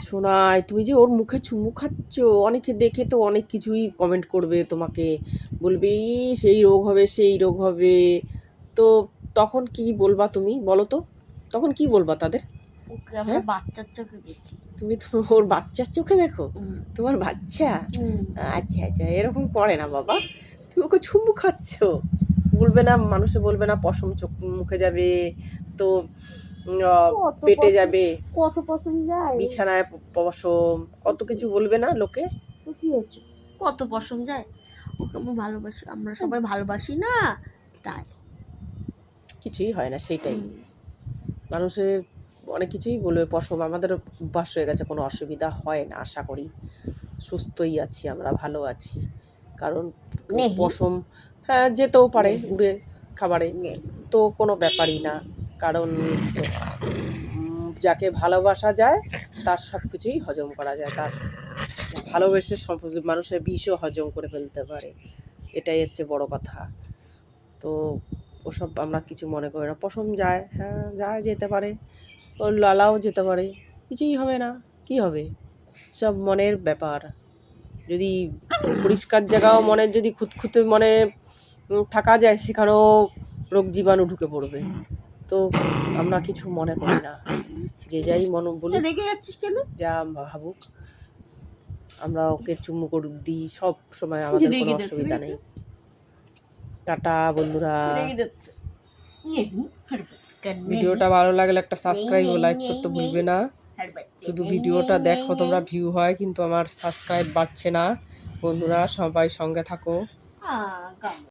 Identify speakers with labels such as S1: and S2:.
S1: শোনাই, তুমি যে ওর মুখে চুমু খাচ্ছ, অনেকে দেখে তো অনেক কিছুই কমেন্ট করবে তোমাকে, বলবে সেই রোগ হবে সেই রোগ হবে। তো তখন কি বলবা তুমি বলো তো? তখন কি বলবা তাদের?
S2: ওকে আমরা বাচ্চার চোখে দেখি।
S1: তুমি তো ওর বাচ্চার চোখে দেখো? তোমার বাচ্চা? আচ্ছা আচ্ছা, এরকম করে না বাবা, তুমি ওকে চুমু খাচ্ছ। বলবে না, মানুষে বলবে না পশম চোখ মুখে যাবে, তো পেটে যাবে,
S2: কত পশম যায়,
S1: বিছানায় পশম, কত কিছু বলবে না লোকে?
S2: তো কি হচ্ছে, কত পশম যায়। ওকে আমরা ভালোবাসি, আমরা সবাই ভালোবাসি না, তাই
S1: কিছুই হয় না। সেইটাই, মানুষের অনেক কিছুই বলবে পশম, আমাদের অভ্যাস হয়ে গেছে, কোনো অসুবিধা হয় না। আশা করি সুস্থই আছি, আমরা ভালো আছি। কারণ পশম হ্যাঁ যেতেও পারে উড়ে খাবারে, তো কোনো ব্যাপারই না। কারণ যাকে ভালোবাসা যায় তার সব কিছুই হজম করা যায়, তার ভালোবেসে মানুষের বিষও হজম করে ফেলতে পারে, এটাই হচ্ছে বড় কথা। তো ওসব আমরা কিছু মনে করি না। পশম যায়, হ্যাঁ যায়, যেতে পারে, ওর লালাও যেতে পারে, কিছুই হবে না। কি হবে, সব মনের ব্যাপার। যদি পরিষ্কার জায়গাও মনের যদি খুঁতখুঁতে মনে থাকা যায়, সেখানেও রোগ জীবাণু ঢুকে পড়বে। তো আমরা কিছু মনে করি না, যে যাই মনে বলুক,
S2: রেগে যাচ্ছিস কেন,
S1: যা ভাবুক, আমরা ওকে চুমু করে দিই সব সময়, আমাদের কোনো অসুবিধা নেই। টাটা বন্ধুরা। ভিডিওটা ভালো লাগলে একটা সাবস্ক্রাইব ও লাইক করতে ভুলবে না। শুধু ভিডিওটা দেখো তোমরা, ভিউ হয়, কিন্তু আমার সাবস্ক্রাইব বাড়ছে না। বন্ধুরা সবাই সঙ্গে থাকো।